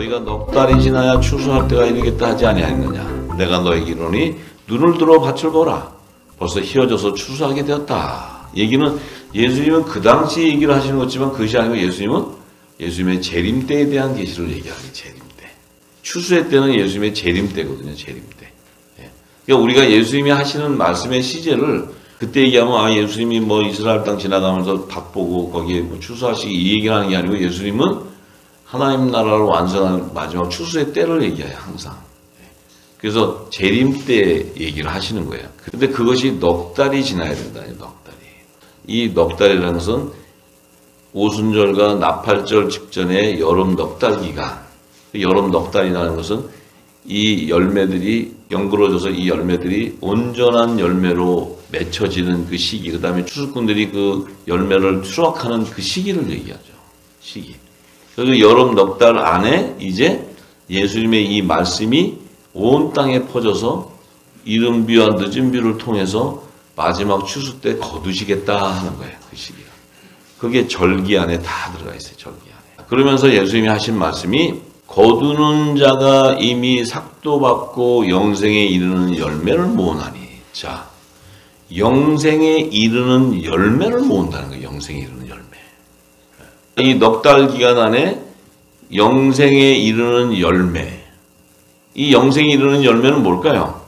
너희가 넉 달이 지나야 추수할 때가 이르겠다 하지 아니하였느냐. 내가 너에게 이르노니 눈을 들어 밭을 보라. 벌써 휘어져서 추수하게 되었다. 얘기는 예수님은 그 당시 얘기를 하시는 거지만 그것이 아니고 예수님의 재림 때에 대한 계시를 얘기하는 게 재림 때. 추수의 때는 예수님의 재림 때거든요. 재림 때. 그러니까 우리가 예수님이 하시는 말씀의 시제를 그때 얘기하면 예수님이 뭐 이스라엘 땅 지나가면서 밭 보고 거기에 뭐 추수하시기 이 얘기를 하는 게 아니고 예수님은 하나님 나라를 완성하는 마지막 추수의 때를 얘기해요. 항상. 그래서 재림 때 얘기를 하시는 거예요. 근데 그것이 넉 달이 지나야 된다. 넉 달이. 이 넉 달이라는 것은 오순절과 나팔절 직전에 여름 넉 달 기간. 여름 넉 달이라는 것은 이 열매들이 연그러져서 이 열매들이 온전한 열매로 맺혀지는 그 시기, 그 다음에 추수꾼들이 그 열매를 수확하는 그 시기를 얘기하죠. 시기. 그래서 여름 넉 달 안에 이제 예수님의 이 말씀이 온 땅에 퍼져서 이른 비와 늦은 비를 통해서 마지막 추수 때 거두시겠다 하는 거예요. 그 시기가. 그게 절기 안에 다 들어가 있어요. 절기 안에. 그러면서 예수님이 하신 말씀이 거두는 자가 이미 삭도받고 영생에 이르는 열매를 모으나니. 자, 영생에 이르는 열매를 모은다는 거예요. 영생에 이르는 열매. 이 넉 달 기간 안에 영생에 이르는 열매. 이 영생에 이르는 열매는 뭘까요?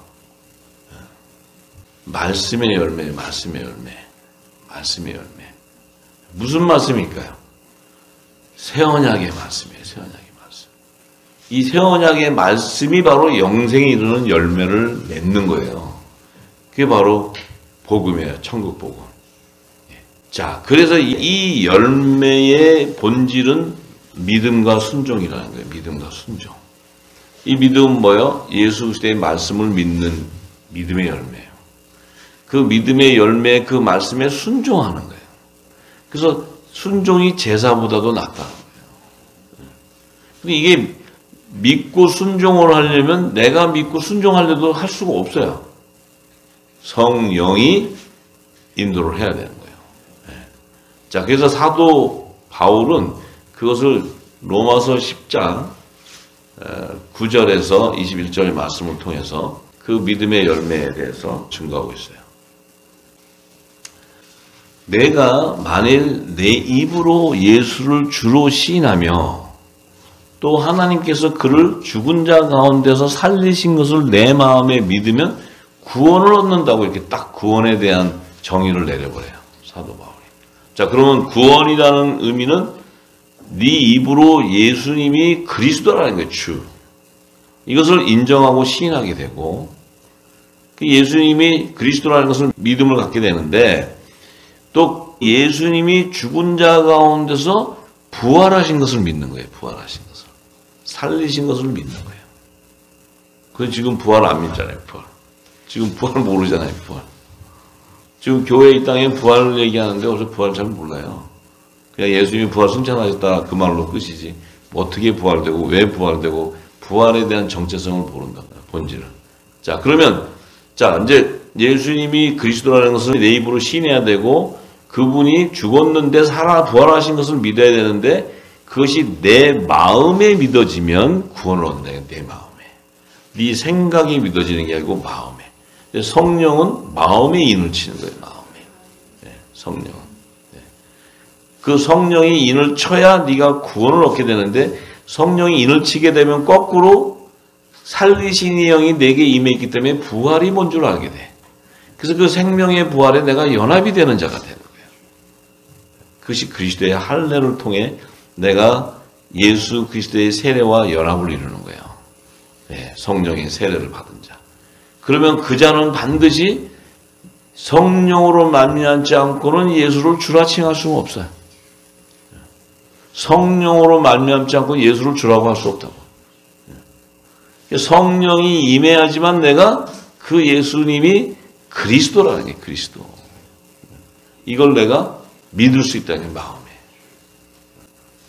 말씀의 열매, 말씀의 열매, 말씀의 열매. 무슨 말씀일까요? 새 언약의 말씀이에요. 새 언약의 말씀. 이 새 언약의 말씀이 바로 영생에 이르는 열매를 맺는 거예요. 그게 바로 복음이에요. 천국 복음. 자, 그래서 이 열매의 본질은 믿음과 순종이라는 거예요. 믿음과 순종. 이 믿음은 뭐예요? 예수 그리스도의 말씀을 믿는 믿음의 열매예요. 그 믿음의 열매, 그 말씀에 순종하는 거예요. 그래서 순종이 제사보다도 낫다는 거예요. 근데 이게 믿고 순종을 하려면 내가 믿고 순종하려도 할 수가 없어요. 성령이 인도를 해야 되는 거예요. 자, 그래서 사도 바울은 그것을 로마서 10장 9절에서 21절의 말씀을 통해서 그 믿음의 열매에 대해서 증거하고 있어요. 내가 만일 내 입으로 예수를 주로 시인하며 또 하나님께서 그를 죽은 자 가운데서 살리신 것을 내 마음에 믿으면 구원을 얻는다고 이렇게 딱 구원에 대한 정의를 내려버려요. 사도 바울이. 자, 그러면 구원이라는 의미는 네 입으로 예수님이 그리스도라는 거예요. 주. 이것을 인정하고 시인하게 되고 예수님이 그리스도라는 것을 믿음을 갖게 되는데 또 예수님이 죽은 자 가운데서 부활하신 것을 믿는 거예요. 부활하신 것을. 살리신 것을 믿는 거예요. 그래서 지금 부활 안 믿잖아요. 부활. 지금 부활 모르잖아요. 부활. 지금 교회 이 땅에 부활을 얘기하는데 어서 부활 잘 몰라요. 그냥 예수님이 부활 승천하셨다 그 말로 끝이지. 어떻게 부활되고 왜 부활되고 부활에 대한 정체성을 모른다. 본질을. 자, 그러면 자, 이제 예수님이 그리스도라는 것을 내 입으로 시인해야 되고 그분이 죽었는데 살아 부활하신 것을 믿어야 되는데 그것이 내 마음에 믿어지면 구원을 얻는다. 내 마음에. 네 생각이 믿어지는 게 아니고 마음에. 성령은 마음에 인을 치는 거예요. 마음에. 네, 성령은. 네. 그 성령이 인을 쳐야 네가 구원을 얻게 되는데 성령이 인을 치게 되면 거꾸로 살리시는 영이 내게 임해 있기 때문에 부활이 뭔 줄 알게 돼. 그래서 그 생명의 부활에 내가 연합이 되는 자가 되는 거예요. 그것이 그리스도의 할례를 통해 내가 예수 그리스도의 세례와 연합을 이루는 거예요. 네, 성령의 세례를 받은 자. 그러면 그 자는 반드시 성령으로 말미암지 않고는 예수를 주라 칭할 수가 없어요. 성령으로 말미암지 않고 예수를 주라고 할 수 없다고. 성령이 임해야지만 내가 그 예수님이 그리스도라는 게 그리스도. 이걸 내가 믿을 수 있다는 게 마음에.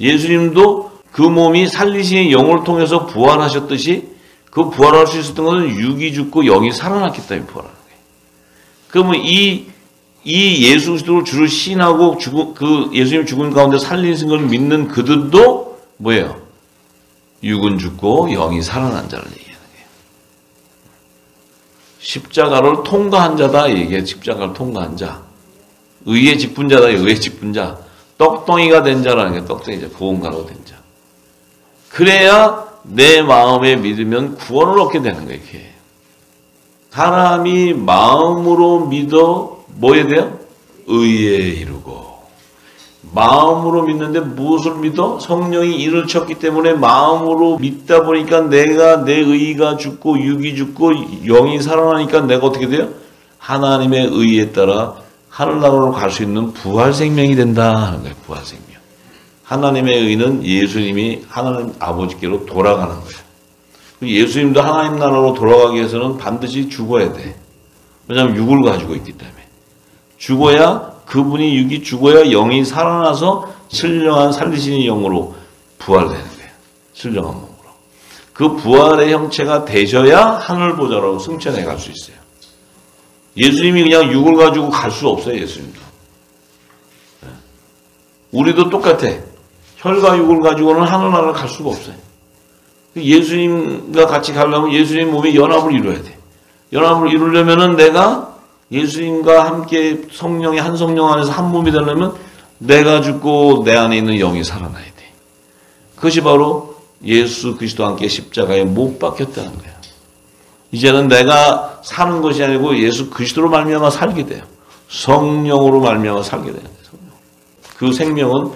예수님도 그 몸이 살리신 영을 통해서 부활하셨듯이 그 부활할 수 있었던 것은 육이 죽고 영이 살아났기 때문에 부활하는 거예요. 그러면 이 예수 그리스도를 주를 시인하고 그 예수님 죽은 가운데 살리신 것을 믿는 그들도 뭐예요? 육은 죽고 영이 살아난 자를 얘기하는 거예요. 십자가를 통과한 자다. 이게 십자가를 통과한 자. 의의 직분자다. 의의 직분자. 떡덩이가 된 자라는 게 떡덩이자. 구원가로 된 자. 그래야 내 마음에 믿으면 구원을 얻게 되는 거예요. 이렇게. 사람이 마음으로 믿어 뭐에 대한? 의에 이르고. 마음으로 믿는데 무엇을 믿어? 성령이 이를 쳤기 때문에 마음으로 믿다 보니까 내가 내 의가 죽고 육이 죽고 영이 살아나니까 내가 어떻게 돼요? 하나님의 의에 따라 하늘나라로 갈 수 있는 부활 생명이 된다 하는 거예요. 부활 생명. 하나님의 의는 예수님이 하나님 아버지께로 돌아가는 거예요. 예수님도 하나님 나라로 돌아가기 위해서는 반드시 죽어야 돼. 왜냐하면 육을 가지고 있기 때문에. 죽어야 그분이 육이 죽어야 영이 살아나서 신령한 살리시는 영으로 부활되는 거예요. 신령한 몸으로. 그 부활의 형체가 되셔야 하늘 보좌로 승천해 갈 수 있어요. 예수님이 그냥 육을 가지고 갈 수 없어요. 예수님도. 우리도 똑같아. 혈과 육을 가지고는 하늘나라를 갈 수가 없어요. 예수님과 같이 가려면 예수님 몸에 연합을 이루어야 돼. 연합을 이루려면은 내가 예수님과 함께 성령의 한 성령 안에서 한 몸이 되려면 내가 죽고 내 안에 있는 영이 살아나야 돼. 그것이 바로 예수 그리스도와 함께 십자가에 못 박혔다는 거예요. 이제는 내가 사는 것이 아니고 예수 그리스도로 말미암아 살게 돼요. 성령으로 말미암아 살게 돼요. 그 생명은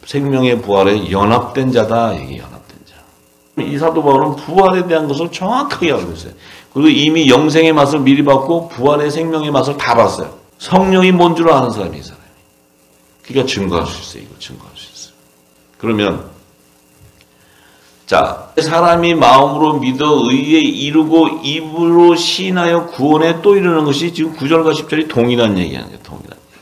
생명의 부활에 연합된 자다. 이게 연합된 자. 이 사도 바울은 부활에 대한 것을 정확하게 알고 있어요. 그리고 이미 영생의 맛을 미리 봤고 부활의 생명의 맛을 다 봤어요. 성령이 뭔 줄 아는 사람이 이 사람이. 그러니까 증거할 수 있어요. 이거 증거할 수 있어요. 그러면 자, 사람이 마음으로 믿어 의에 이르고 입으로 시인하여 구원에 또 이르는 것이 지금 9절과 10절이 동일한 얘기하는 거예요. 동일한 얘기.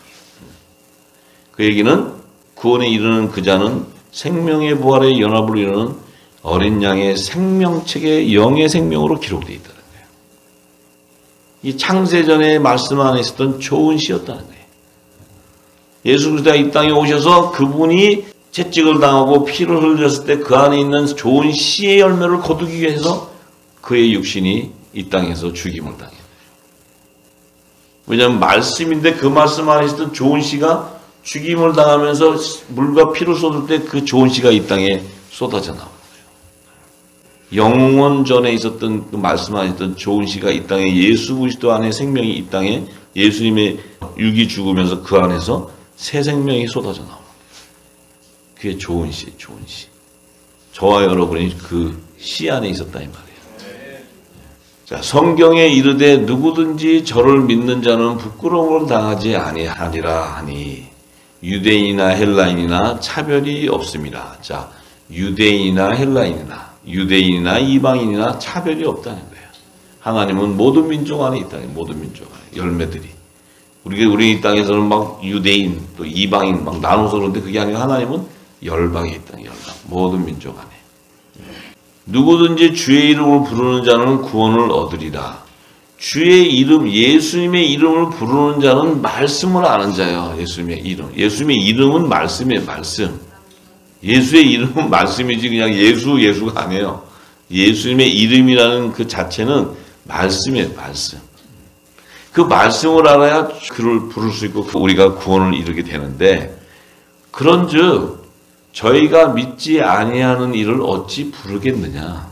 그 얘기는 구원에 이르는 그 자는 생명의 부활의 연합을 이루는 어린 양의 생명책의 영의 생명으로 기록되어 있다는 거예요. 이 창세전의 말씀 안에 있었던 좋은 시였다는 거예요. 예수 그리스도가 이 땅에 오셔서 그분이 채찍을 당하고 피를 흘렸을 때 그 안에 있는 좋은 씨의 열매를 거두기 위해서 그의 육신이 이 땅에서 죽임을 당했어요. 왜냐하면 말씀인데 그 말씀 안에 있었던 좋은 씨가 죽임을 당하면서 물과 피를 쏟을 때 그 좋은 씨가 이 땅에 쏟아져 나오는 거예요. 영원 전에 있었던 그 말씀 안에 있었던 좋은 씨가 이 땅에 예수 그리스도 안에 생명이 이 땅에 예수님의 육이 죽으면서 그 안에서 새 생명이 쏟아져 나오는 거예요. 그게 좋은 씨, 좋은 씨. 저와 여러분이 그 씨 안에 있었다 이 말이에요. 자, 성경에 이르되 누구든지 저를 믿는 자는 부끄러움을 당하지 아니하니라 하니 유대인이나 헬라인이나 차별이 없습니다. 자, 유대인이나 헬라인이나 유대인이나 이방인이나 차별이 없다는 거예요. 하나님은 모든 민족 안에 있다. 모든 민족 안에 열매들이. 우리 이 땅에서는 막 유대인 또 이방인 막 나눠서 그러는데 그게 아니고 하나님은 열방에 있다. 열방. 모든 민족 안에. 누구든지 주의 이름을 부르는 자는 구원을 얻으리라. 주의 이름, 예수님의 이름을 부르는 자는 말씀을 아는 자예요. 예수님의 이름. 예수님의 이름은 말씀이에요. 말씀. 예수의 이름은 말씀이지 그냥 예수가 아니에요. 예수님의 이름이라는 그 자체는 말씀이에요. 말씀. 그 말씀을 알아야 그를 부를 수 있고 우리가 구원을 이루게 되는데 그런즉 저희가 믿지 아니하는 이를 어찌 부르겠느냐.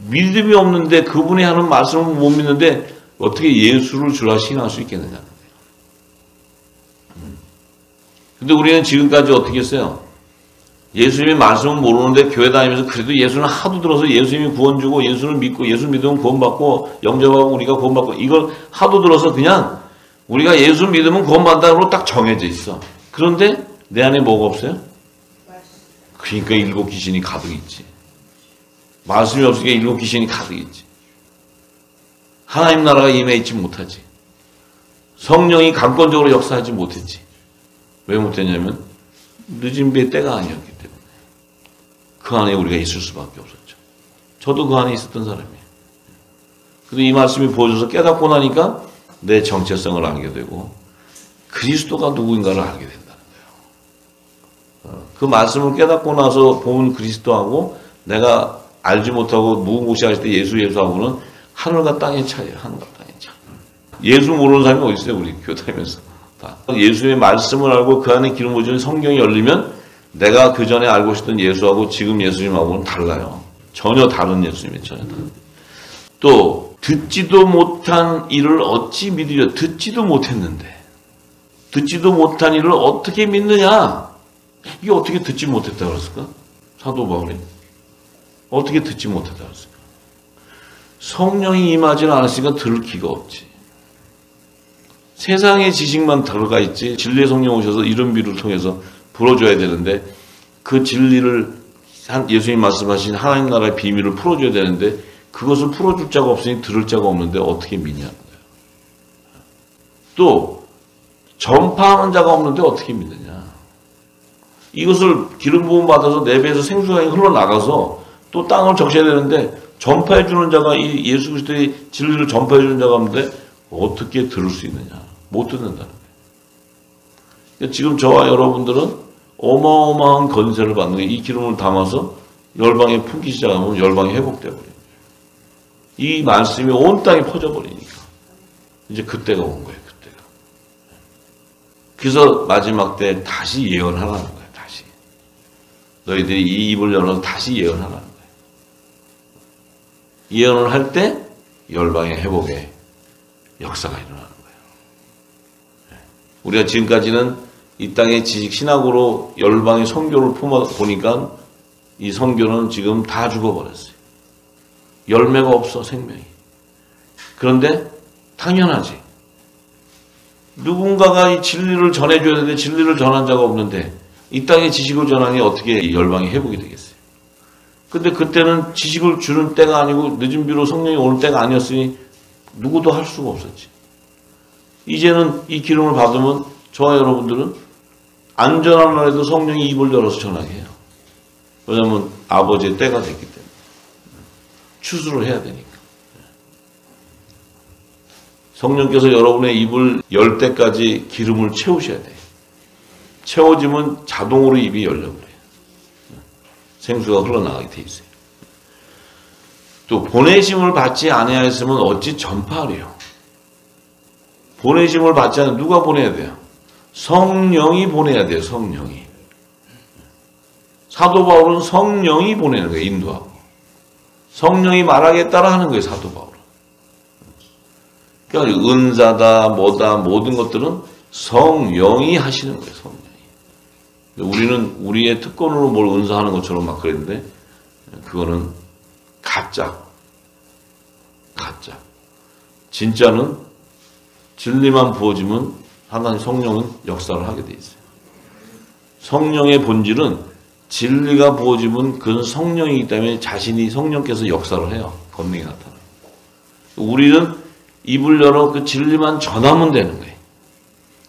믿음이 없는데 그분이 하는 말씀을 못 믿는데 어떻게 예수를 주라 신할 수 있겠느냐는 거예요. 근데 우리는 지금까지 어떻게 했어요? 예수님의 말씀은 모르는데 교회 다니면서 그래도 예수는 하도 들어서 예수님이 구원 주고 예수를 믿고 예수 믿으면 구원받고 영접하고 우리가 구원받고 이걸 하도 들어서 그냥 우리가 예수 믿으면 구원받는다고 딱 정해져 있어. 그런데 내 안에 뭐가 없어요? 그러니까 일곱 귀신이 가득 있지. 말씀이 없으니까 일곱 귀신이 가득 있지. 하나님 나라가 임해 있지 못하지. 성령이 강권적으로 역사하지 못했지. 왜 못했냐면 늦은 배 때가 아니었기 때문에. 그 안에 우리가 있을 수밖에 없었죠. 저도 그 안에 있었던 사람이에요. 그래도 이 말씀이 보여줘서 깨닫고 나니까 내 정체성을 알게 되고 그리스도가 누구인가를 알게 된다는 거예요. 그 말씀을 깨닫고 나서 본 그리스도하고 내가 알지 못하고 무궁무진하실 때 예수 예수하고는 하늘과 땅의 차이에요. 하늘과 땅의 차이. 예수 모르는 사람이 어디 있어요? 우리 교회 다니면서. 다. 예수의 말씀을 알고 그 안에 기름 부어지는 성경이 열리면 내가 그 전에 알고 있었던 예수하고 지금 예수님하고는 달라요. 전혀 다른 예수님이에요. 전혀 다른. 또 듣지도 못한 일을 어찌 믿으려. 듣지도 못했는데 듣지도 못한 일을 어떻게 믿느냐. 이게 어떻게 듣지 못했다 그랬을까? 사도 바울이 어떻게 듣지 못했다 그랬을까? 성령이 임하지는 않았으니까 들을 기가 없지. 세상의 지식만 들어가 있지 진리의 성령 오셔서 이런 비를 통해서 풀어줘야 되는데 그 진리를 예수님 말씀하신 하나님 나라의 비밀을 풀어줘야 되는데 그것을 풀어줄 자가 없으니 들을 자가 없는데 어떻게 믿냐는 거예요. 또 전파하는 자가 없는데 어떻게 믿느냐. 이것을 기름 부음 받아서 내 배에서 생수가 흘러나가서 또 땅을 적셔야 되는데 전파해 주는 자가 이 예수 그리스도의 진리를 전파해 주는 자가 없는데 어떻게 들을 수 있느냐. 못 듣는다는 거예요. 그러니까 지금 저와 여러분들은 어마어마한 건세를 받는 거예요. 이 기름을 담아서 열방에 품기 시작하면 열방이 회복되어 버려요. 이 말씀이 온 땅에 퍼져버리니까 이제 그때가 온 거예요. 그때가. 그래서 마지막 때 다시 예언하라는 거예요. 다시. 너희들이 이 입을 열어서 다시 예언하라는 거예요. 예언을 할 때 열방의 회복에 역사가 일어나는 거예요. 우리가 지금까지는 이 땅의 지식 신학으로 열방의 선교를 품어보니까 이 선교는 지금 다 죽어버렸어요. 열매가 없어 생명이. 그런데 당연하지. 누군가가 이 진리를 전해줘야 되는데 진리를 전한 자가 없는데 이 땅의 지식을 전하니 어떻게 열방이 회복이 되겠어요. 근데 그때는 지식을 주는 때가 아니고 늦은 비로 성령이 오는 때가 아니었으니 누구도 할 수가 없었지. 이제는 이 기름을 받으면 저와 여러분들은 안전한 날에도 성령이 입을 열어서 전하게 해요. 왜냐하면 아버지의 때가 됐기 때문에. 추수를 해야 되니까. 성령께서 여러분의 입을 열 때까지 기름을 채우셔야 돼요. 채워지면 자동으로 입이 열려버려요. 생수가 흘러나가게 돼 있어요. 또 보내심을 받지 아니하였으면 어찌 전파하리요. 보내심을 받지 않으면 누가 보내야 돼요? 성령이 보내야 돼요. 성령이. 사도 바울은 성령이 보내는 거예요. 인도하고. 성령이 말하겠다라 하는 거예요. 사도 바울은. 그러니까 은사다 뭐다 모든 것들은 성령이 하시는 거예요. 성령이. 우리는 우리의 특권으로 뭘 은사하는 것처럼 막 그랬는데 그거는 가짜. 진짜는 진리만 부어지면 하나님 성령은 역사를 하게 돼 있어요. 성령의 본질은 진리가 부어지면 그건 성령이기 때문에 자신이 성령께서 역사를 해요. 권능이 나타나요. 우리는 입을 열어 그 진리만 전하면 되는 거예요.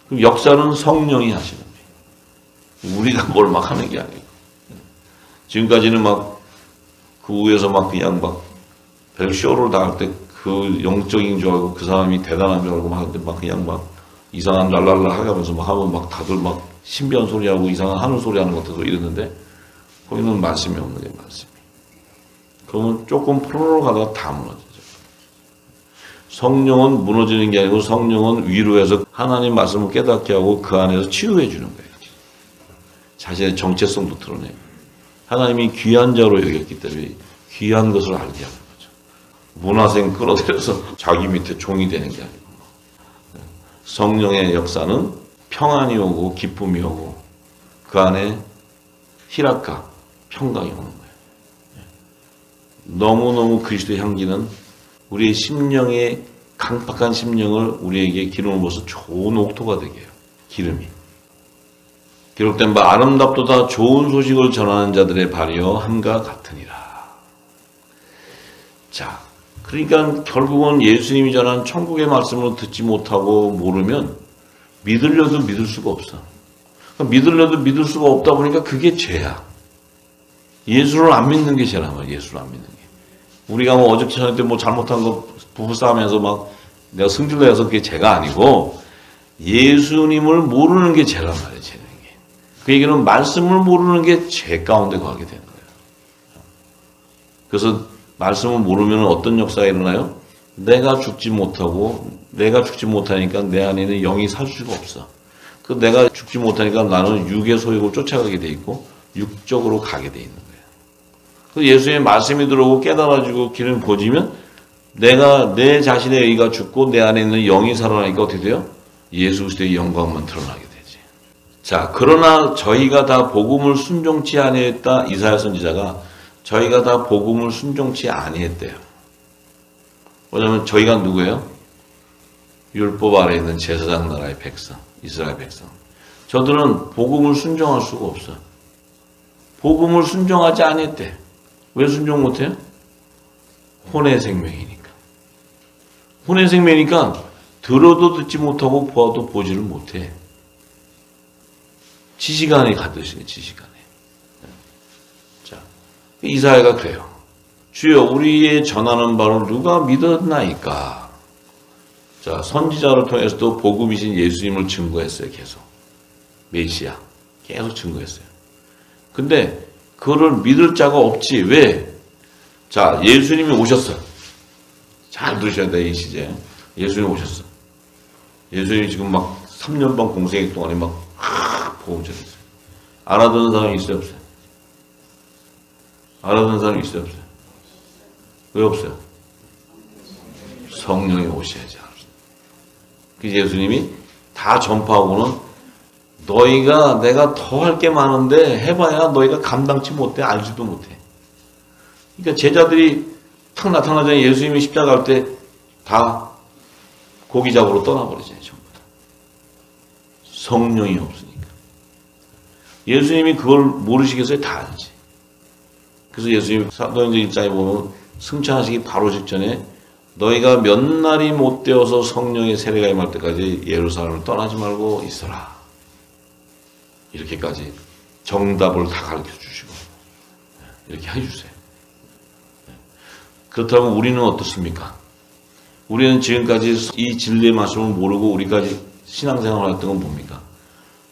그럼 역사는 성령이 하시는 거예요. 우리가 뭘 막 하는 게 아니고. 지금까지는 막 그 위에서 막 그냥 막 별 쇼를 다 할 때 그 영적인 줄 알고 그 사람이 대단한 줄 알고 막 하는데 막 그냥 막 이상한 랄랄라 하면서 막 하면 막 다들 막 신비한 소리하고 이상한 하늘 소리 하는 것 같아서 이랬는데 거기는 말씀이 없는 게 말씀이. 그러면 조금 프로로 가다가 다 무너지죠. 성령은 무너지는 게 아니고 성령은 위로해서 하나님 말씀을 깨닫게 하고 그 안에서 치유해 주는 거예요. 자신의 정체성도 드러내고 하나님이 귀한 자로 여겼기 때문에 귀한 것을 알게 하는 거죠. 문화생 끌어들여서 자기 밑에 종이 되는 게 아니고 성령의 역사는 평안이 오고 기쁨이 오고 그 안에 희락과 평강이 오는 거예요. 너무너무 그리스도의 향기는 우리의 심령의 강팍한 심령을 우리에게 기름을 부어서 좋은 옥토가 되게 해요. 기름이. 기록된 바 아름답도다 좋은 소식을 전하는 자들의 발이여 함과 같으니라. 자, 그러니까 결국은 예수님이 전한 천국의 말씀을 듣지 못하고 모르면 믿으려도 믿을 수가 없어. 믿으려도 믿을 수가 없다 보니까 그게 죄야. 예수를 안 믿는 게 죄란 말이야. 예수를 안 믿는 게. 우리가 뭐 어저께 저녁 때 뭐 잘못한 거 부부싸움에서 막 내가 승질내서 그게 죄가 아니고 예수님을 모르는 게 죄란 말이야. 죄는 게. 그 얘기는 말씀을 모르는 게 죄 가운데 가게 되는 거예요. 그래서 말씀을 모르면 어떤 역사가 일어나요? 내가 죽지 못하니까 내 안에 있는 영이 살 수가 없어. 그 내가 죽지 못하니까 나는 육의 소욕을 쫓아가게 돼 있고 육적으로 가게 돼 있는 거예요. 그 예수의 말씀이 들어오고 깨달아지고 길을 보지면 내가 내 자신의 의가 죽고 내 안에 있는 영이 살아나니까 어떻게 돼요? 예수 그리스도의 영광만 드러나게 되지. 자, 그러나 저희가 다 복음을 순종치 아니했다. 이사야 선지자가 저희가 다 복음을 순종치 아니했대요. 왜냐하면 저희가 누구예요? 율법 아래 있는 제사장 나라의 백성, 이스라엘 백성. 저들은 복음을 순종할 수가 없어. 복음을 순종하지 아니했대. 왜 순종 못해요? 혼의 생명이니까. 혼의 생명이니까 들어도 듣지 못하고 보아도 보지를 못해. 지식 안에 가듯이 지식 안에. 자, 이사야가 그래요. 주여 우리의 전하는 바를 누가 믿었나이까. 자, 선지자를 통해서도 복음이신 예수님을 증거했어요. 계속. 메시아. 계속 증거했어요. 근데 그거를 믿을 자가 없지. 왜? 자, 예수님이 오셨어. 잘 들으셔야 돼, 이 시제. 예수님이 오셨어. 예수님이 지금 막 3년 반 공생애 동안에 막 복음 전했어요. 알아듣는 사람이 있어요, 없어요? 알아듣는 사람이 있어요, 없어요? 왜 없어요? 성령이 오셔야지. 그래서 예수님이 다 전파하고는 너희가 내가 더 할 게 많은데 해봐야 너희가 감당치 못해, 알지도 못해. 그러니까 제자들이 탁 나타나자니 예수님이 십자가 할 때 다 고기 잡으러 떠나버리잖아요. 전부 다. 성령이 없으니까. 예수님이 그걸 모르시겠어요? 다 알지. 그래서 예수님이 사도행전 1장에 보면 승천하시기 바로 직전에 너희가 몇 날이 못 되어서 성령의 세례가 임할 때까지 예루살렘을 떠나지 말고 있어라. 이렇게까지 정답을 다 가르쳐 주시고 이렇게 해주세요. 그렇다면 우리는 어떻습니까? 우리는 지금까지 이 진리의 말씀을 모르고 우리까지 신앙생활을 했던 건 뭡니까?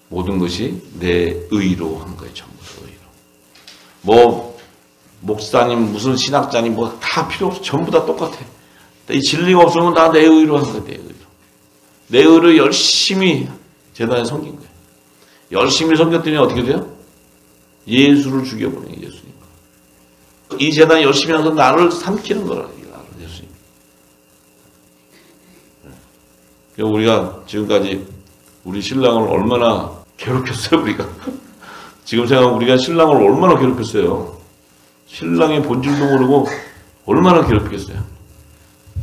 모든 것이 내 의로 한 거예요. 전부 다 의로. 뭐 목사님 무슨 신학자님 뭐 다 필요 없어. 전부 다 똑같아. 이 진리가 없으면 다 내 의로 한 거예요. 내 의로. 내 의로 열심히 제단에 섬긴 거예요. 열심히 섬겼더니 어떻게 돼요? 예수를 죽여버려요. 예수님. 이 제단이 열심히 하면서 나를 삼키는 거라. 예수님. 우리가 지금까지 우리 신랑을 얼마나 괴롭혔어요. 우리가. 지금 생각하면 우리가 신랑을 얼마나 괴롭혔어요. 신랑의 본질도 모르고 얼마나 괴롭혔어요.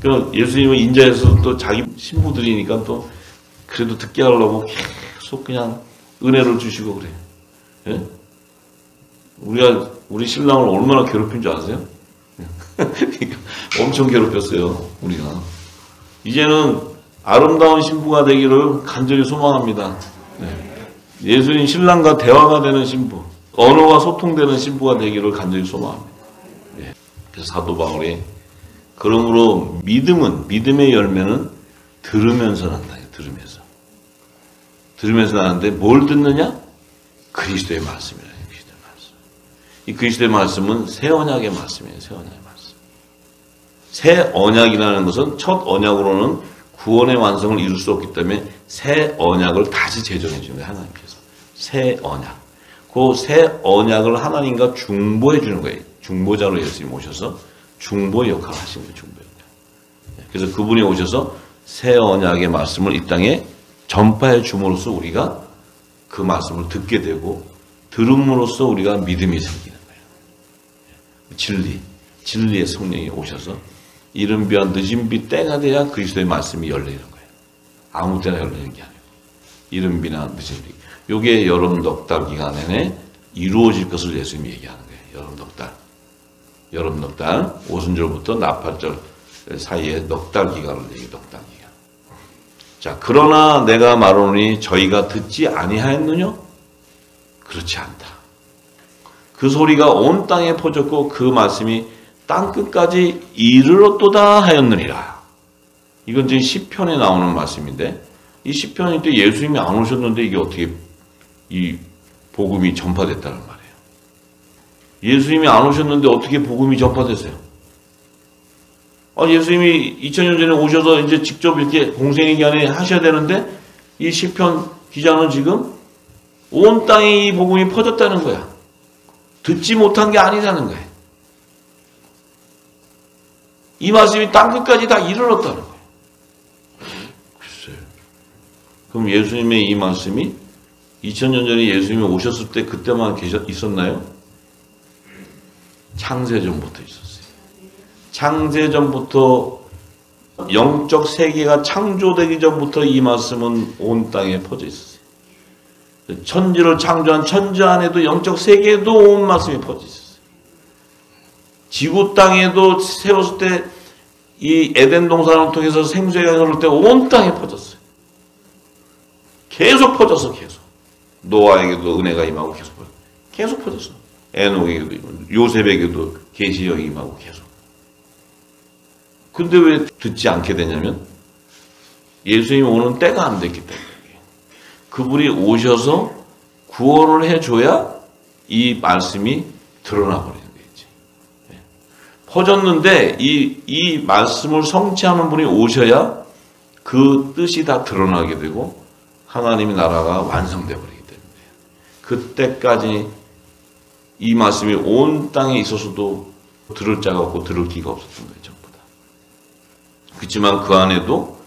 그 예수님은 인자에서 또 자기 신부들이니까 또 그래도 듣게 하려고 계속 그냥 은혜를 주시고 그래. 예? 우리가 우리 신랑을 얼마나 괴롭힌 줄 아세요? 엄청 괴롭혔어요. 우리가. 이제는 아름다운 신부가 되기를 간절히 소망합니다. 네. 예수님 신랑과 대화가 되는 신부, 언어가 소통되는 신부가 되기를 간절히 소망합니다. 네. 그래서 사도 바울이 그러므로 믿음의 열매는 들으면서 난다. 들으면서 나는데 뭘 듣느냐? 그리스도의 말씀이라. 그리스도의 말씀. 이 그리스도의 말씀은 새 언약의 말씀이에요. 새 언약의 말씀. 새 언약이라는 것은 첫 언약으로는 구원의 완성을 이룰 수 없기 때문에 새 언약을 다시 제정해 주는 거예요. 하나님께서. 새 언약. 그 새 언약을 하나님과 중보해 주는 거예요. 중보자로 예수님 오셔서 중보 역할을 하신 거예요. 중보 역할. 그래서 그분이 오셔서 새 언약의 말씀을 이 땅에 전파해 줌으로써 우리가 그 말씀을 듣게 되고 들음으로써 우리가 믿음이 생기는 거예요. 진리의 성령이 오셔서 이른 비와 늦은 비 때가 돼야 그리스도의 말씀이 열리는 거예요. 아무 때나 열리는 게 아니고 이른 비나 늦은 비. 이게 여름 넉 달 기간 내내 이루어질 것을 예수님이 얘기하는 거예요. 여름 넉 달, 오순절부터 나팔절 사이에 넉 달 기간을 얘기해요. 넉 달 기간. 자, 그러나 내가 말하노니 저희가 듣지 아니하였느냐? 그렇지 않다. 그 소리가 온 땅에 퍼졌고 그 말씀이 땅 끝까지 이르렀도다 하였느니라. 이건 지금 시편에 나오는 말씀인데 이 시편이 때 예수님이 안 오셨는데 이게 어떻게 이 복음이 전파됐다는 말이에요. 예수님이 안 오셨는데 어떻게 복음이 전파됐어요? 예수님이 2000년 전에 오셔서 이제 직접 이렇게 공생애기간에 하셔야 되는데 이 시편 기자는 지금 온 땅에 이 복음이 퍼졌다는 거야. 듣지 못한 게 아니라는 거야. 이 말씀이 땅끝까지 다 이르렀다는 거야. 글쎄요. 그럼 예수님의 이 말씀이 2000년 전에 예수님이 오셨을 때 그때만 있었나요? 창세전부터 있었어요. 창세전부터 영적 세계가 창조되기 전부터 이 말씀은 온 땅에 퍼져 있었어요. 천지를 창조한 천지 안에도 영적 세계에도 온 말씀이 퍼져 있었어요. 지구 땅에도 세웠을 때 이 에덴 동산을 통해서 생수가 흐를 때 온 땅에 퍼졌어요. 계속 퍼졌어, 계속. 노아에게도 은혜가 임하고 계속 퍼졌어. 에녹에게도, 요셉에게도 계시가 임하고 계속. 근데 왜 듣지 않게 되냐면 예수님이 오는 때가 안 됐기 때문에 그분이 오셔서 구원을 해줘야 이 말씀이 드러나 버리는 거지. 퍼졌는데 이 말씀을 성취하는 분이 오셔야 그 뜻이 다 드러나게 되고 하나님의 나라가 완성되어 버리기 때문에 그때까지 이 말씀이 온 땅에 있어서도 들을 자가 없고 들을 기가 없었던 거예요. 전부 다. 그렇지만 그 안에도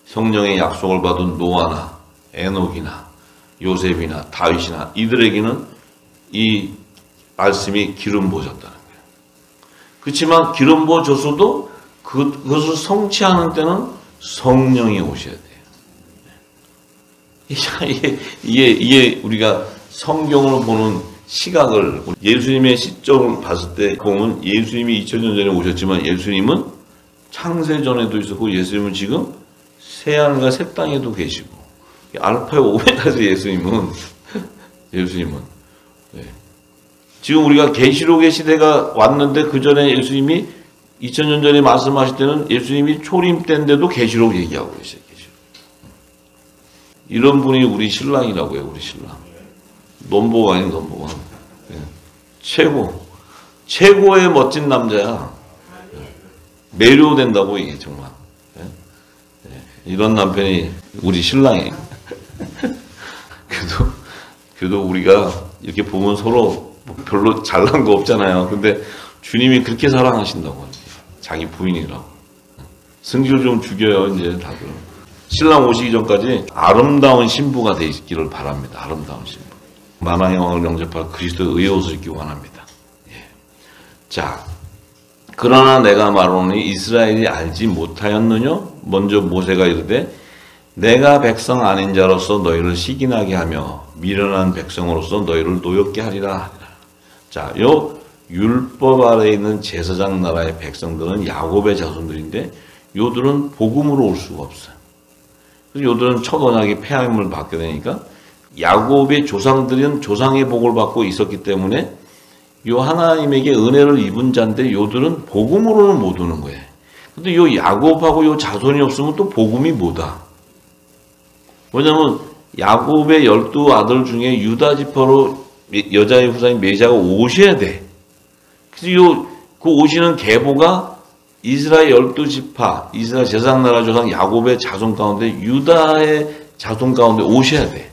성령의 약속을 받은 노아나 에녹이나 요셉이나 다윗이나 이들에게는 이 말씀이 기름 부어졌다는 거예요. 그렇지만 기름 부어졌어도 그것을 성취하는 때는 성령이 오셔야 돼요. 이게 우리가 성경을 보는 시각을 예수님의 시점을 봤을 때 보면 예수님이 2000년 전에 오셨지만 예수님은 창세전에도 있었고 예수님은 지금 새하늘과 새 땅에도 계시고 알파의 오메가에서 예수님은 네. 지금 우리가 계시록의 시대가 왔는데 그 전에 예수님이 2000년 전에 말씀하실 때는 예수님이 초림 때인데도 계시록 얘기하고 계셔요. 계시록. 이런 분이 우리 신랑이라고 해요. 우리 신랑. 넘버가 아닌 넘버가. 네. 최고의 멋진 남자야. 매료된다고 이게 정말. 네. 네. 이런 남편이 우리 신랑이에요. 그래도 우리가 이렇게 보면 서로 별로 잘난 거 없잖아요. 근데 주님이 그렇게 사랑하신다고. 자기 부인이라고. 승질 좀 죽여요, 이제 다들. 신랑 오시기 전까지 아름다운 신부가 되기를 바랍니다. 아름다운 신부. 만왕의 왕을 영접할 그리스도의 의의 옷을 입기 원합니다. 예. 자, 그러나 내가 말하노니 이스라엘이 알지 못하였느냐? 먼저 모세가 이르되 내가 백성 아닌 자로서 너희를 시기나게 하며 미련한 백성으로서 너희를 노엽게 하리라. 자, 요 율법 아래에 있는 제사장 나라의 백성들은 야곱의 자손들인데 요들은 복음으로 올 수가 없어요. 그래서 요들은 첫 언약의 폐함을 받게 되니까 야곱의 조상들은 조상의 복을 받고 있었기 때문에 요 하나님에게 은혜를 입은 자인데 요들은 복음으로는 못 오는 거예요. 근데 요 야곱하고 요 자손이 없으면 또 복음이 뭐다. 왜냐면 야곱의 12아들 중에 유다 지파로 여자의 후사인 메시아가 오셔야 돼. 그래서 그 오시는 계보가 이스라엘 12지파, 이스라엘 제사장나라 조상 야곱의 자손 가운데 유다의 자손 가운데 오셔야 돼.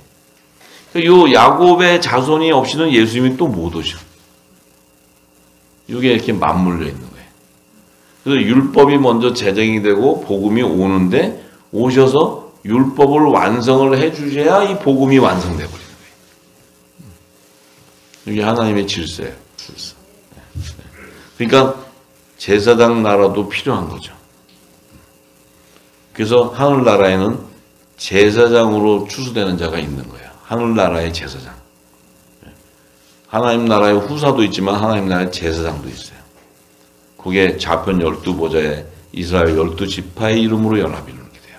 요 야곱의 자손이 없이는 예수님이 또 못 오셔. 이게 이렇게 맞물려 있는 거예요. 그래서 율법이 먼저 제정이 되고 복음이 오는데 오셔서 율법을 완성을 해주셔야 이 복음이 완성돼 버리는 거예요. 이게 하나님의 질서예요. 질서. 그러니까 제사장 나라도 필요한 거죠. 그래서 하늘나라에는 제사장으로 추수되는 자가 있는 거예요. 하늘나라의 제사장. 하나님 나라의 후사도 있지만 하나님 나라의 제사장도 있어요. 그게 좌편 12보좌에 이스라엘 12지파의 이름으로 연합이 이루게 돼요.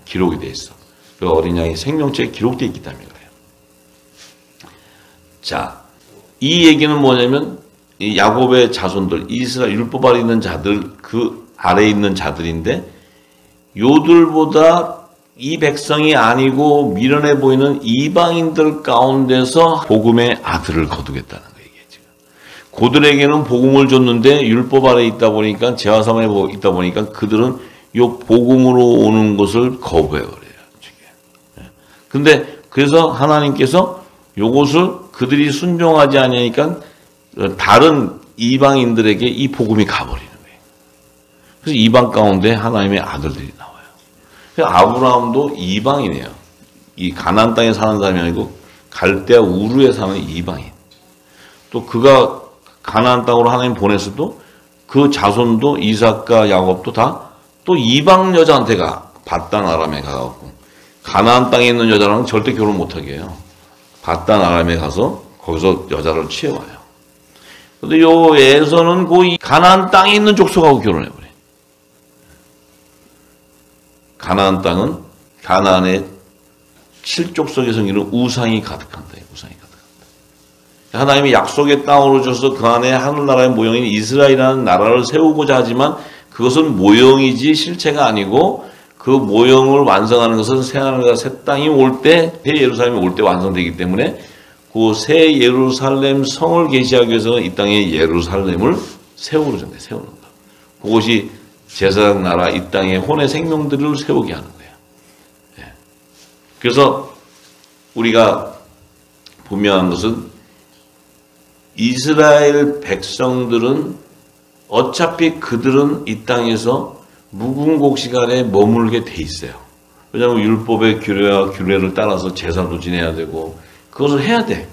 기록이 돼 있어. 그 어린 양이 생명체에 기록되어 있기 때문에 그래요. 자, 이 얘기는 뭐냐면 이 야곱의 자손들, 이스라엘 율법 아래 있는 자들, 그 아래에 있는 자들인데 요들보다 이 백성이 아니고 미련해 보이는 이방인들 가운데서 복음의 아들을 거두겠다는 거예요. 이게 지금. 그들에게는 복음을 줬는데 율법 아래 있다 보니까 제화삼에 있다 보니까 그들은 요 복음으로 오는 것을 거부해 버려요. 근데 그래서 하나님께서 요것을 그들이 순종하지 않으니까 다른 이방인들에게 이 복음이 가버리는 거예요. 그래서 이방 가운데 하나님의 아들들이 나와요. 그래서 아브라함도 이방이네요. 이 가나안 땅에 사는 사람이 아니고 갈대아 우르에 사는 이방인. 또 그가 가나안 땅으로 하나님 보냈어도 그 자손도 이삭과 야곱도 다 또 이방 여자한테 바단 아람에 가갖고 가나안 땅에 있는 여자랑 절대 결혼 못하게 해요. 바단 아람에 가서 거기서 여자를 취해와요. 근데 요 에서는 그 가나안 땅에 있는 족속하고 결혼해버려요. 가나안 땅은 가나안의 7족속에 생기는 우상이 가득한 땅이에요. 우상이 가득한 땅. 하나님이 약속의 땅으로 줘서 그 안에 하늘나라의 모형인 이스라엘이라는 나라를 세우고자 하지만 그것은 모형이지 실체가 아니고 그 모형을 완성하는 것은 새하늘과 새 땅이 올 때, 새 예루살렘이 올 때 완성되기 때문에 그 새 예루살렘 성을 계시하기 위해서는 이 땅에 예루살렘을 세우는 거예요. 그것이 제사장 나라 이 땅에 혼의 생명들을 세우게 하는 거예요. 예. 그래서 우리가 분명한 것은 이스라엘 백성들은 어차피 그들은 이 땅에서 묵은 시간에 머물게 돼 있어요. 왜냐하면 율법의 규례와 규례를 따라서 제사도 지내야 되고 그것을 해야 돼.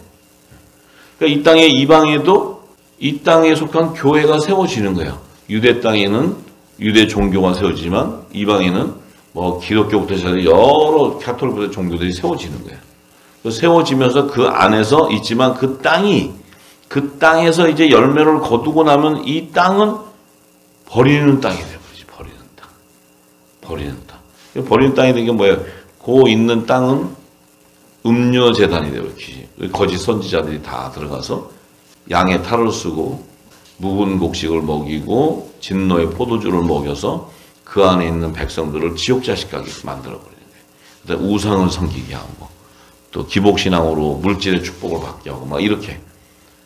그러니까 이 땅의 이방에도 이 땅에 속한 교회가 세워지는 거예요. 유대 땅에는 유대 종교가 세워지지만 이방에는 뭐 기독교부터 시작해 여러 카톨릭 종교들이 세워지는 거예요. 세워지면서 그 안에서 있지만 그 땅에서 이제 열매를 거두고 나면 이 땅은 버리는 땅이 돼버리지. 버리는 땅. 버리는 땅이 된 게 뭐예요? 그 있는 땅은 음료 재단이 되버리지. 거짓 선지자들이 다 들어가서 양의 탈을 쓰고 묵은 곡식을 먹이고 진노의 포도주를 먹여서 그 안에 있는 백성들을 지옥 자식하게 만들어버리는 거예요. 우상을 섬기게 하고 또 기복신앙으로 물질의 축복을 받게 하고 막 이렇게.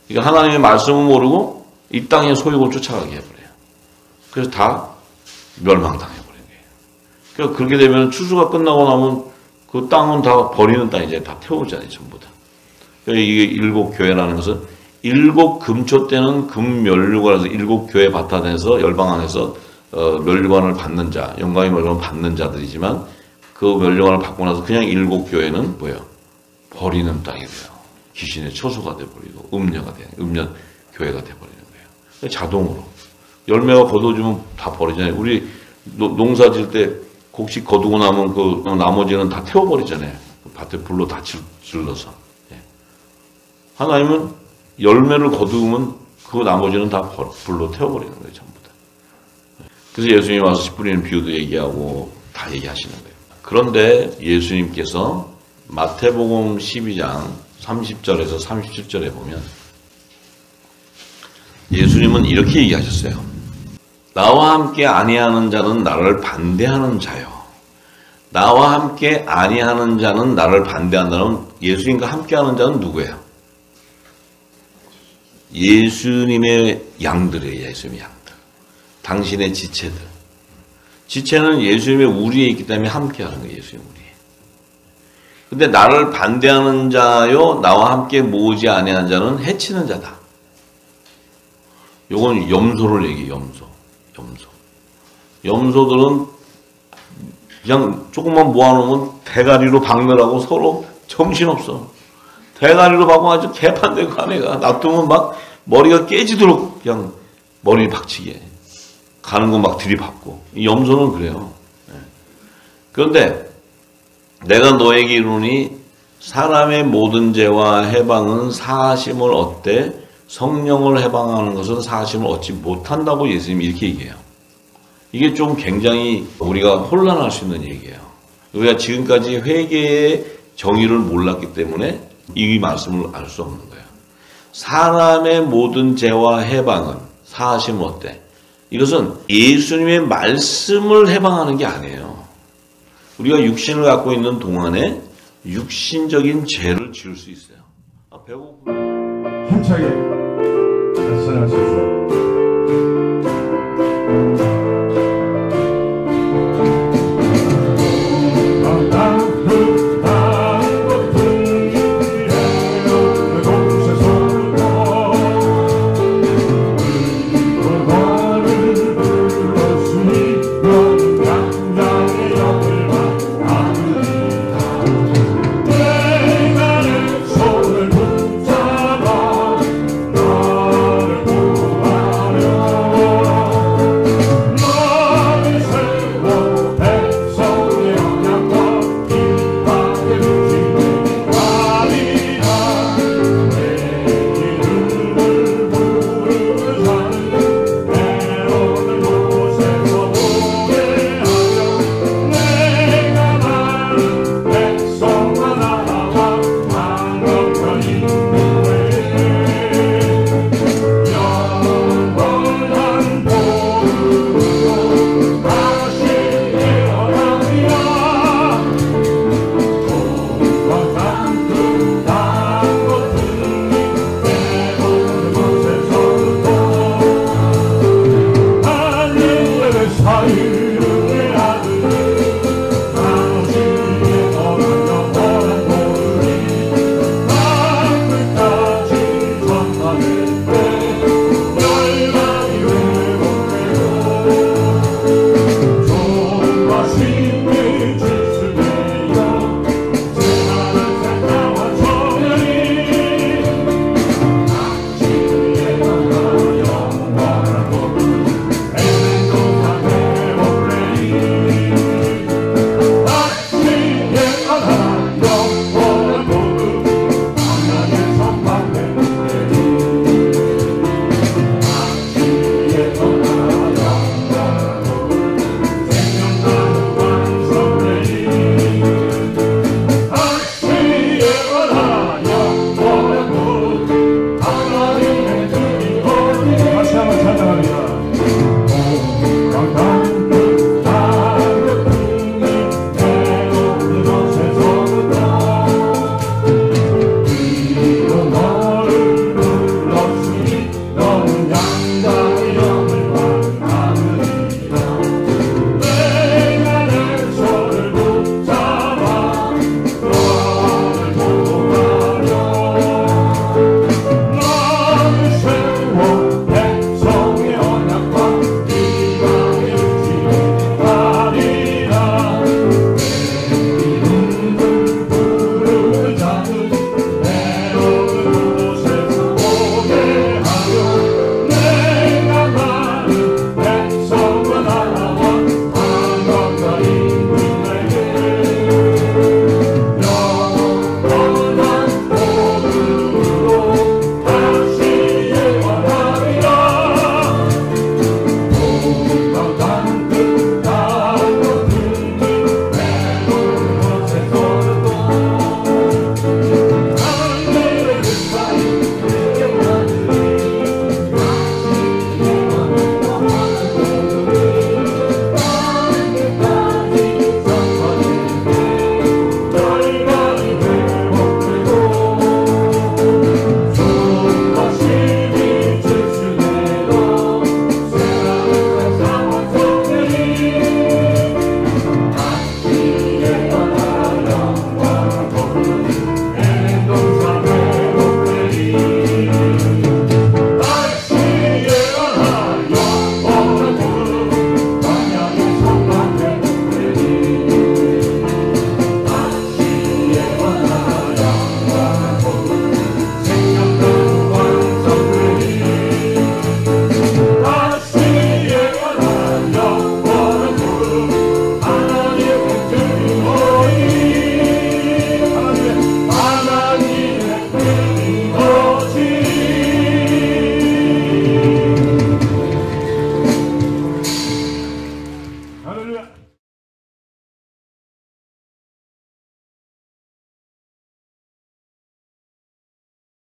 그러니까 하나님의 말씀을 모르고 이 땅의 소욕을 쫓아가게 해버려요. 그래서 다 멸망당해버리는 거예요. 그러니까 그렇게 되면 추수가 끝나고 나면 그 땅은 다 버리는 땅이 이제 다 태우잖아요, 전부 다. 그러니까 이게 일곱 교회라는 것은 일곱 금초 때는 금면류관에서 일곱 교회 바탕에서 열방 안에서 면류관을 받는 자, 영광의 면류관을 받는 자들이지만 그 면류관을 받고 나서 그냥 일곱 교회는 뭐예요? 버리는 땅이 돼요. 귀신의 처소가 돼버리고 음녀가 돼, 음녀 교회가 돼버리는 거예요. 자동으로 열매가 거둬주면 다 버리잖아요. 우리 농사 질 때 곡식 거두고 나면 그 나머지는 다 태워버리잖아요. 밭에 불로 다 질러서. 하나님은 열매를 거두면 그 나머지는 다 불로 태워버리는 거예요, 전부 다. 그래서 예수님이 와서 씨 뿌리는 비유도 얘기하고 다 얘기하시는 거예요. 그런데 예수님께서 마태복음 12장 30절에서 37절에 보면 예수님은 이렇게 얘기하셨어요. 나와 함께 아니하는 자는 나를 반대하는 자요. 나와 함께 아니하는 자는 나를 반대한다는 예수님과 함께하는 자는 누구예요? 예수님의 양들이에요. 예수님의 양들. 당신의 지체들. 지체는 예수님의 우리에 있기 때문에 함께하는 거예요. 예수님 우리에. 근데 나를 반대하는 자요 나와 함께 모으지 아니하는 자는 해치는 자다. 요건 염소를 얘기해요. 염소. 염소들은 그냥 조금만 모아놓으면 대가리로 박느라고 서로 정신없어. 대가리로 박으면 아주 개판되고 아내가 놔두면 막 머리가 깨지도록 그냥 머리 박치게 가는 거 막 들이받고. 이 염소는 그래요. 그런데 내가 너에게 이르노니 사람의 모든 죄와 해방은 사하심을 얻되 성령을 해방하는 것은 사하심을 얻지 못한다고 예수님이 이렇게 얘기해요. 이게 좀 굉장히 우리가 혼란할 수 있는 얘기예요. 우리가 지금까지 회개의 정의를 몰랐기 때문에 이 말씀을 알 수 없는 거예요. 사람의 모든 죄와 해방은 사하심을 얻되 이것은 예수님의 말씀을 해방하는 게 아니에요. 우리가 육신을 갖고 있는 동안에 육신적인 죄를 지을 수 있어요. 배고프면 힘차게 실천할 수 있습니다.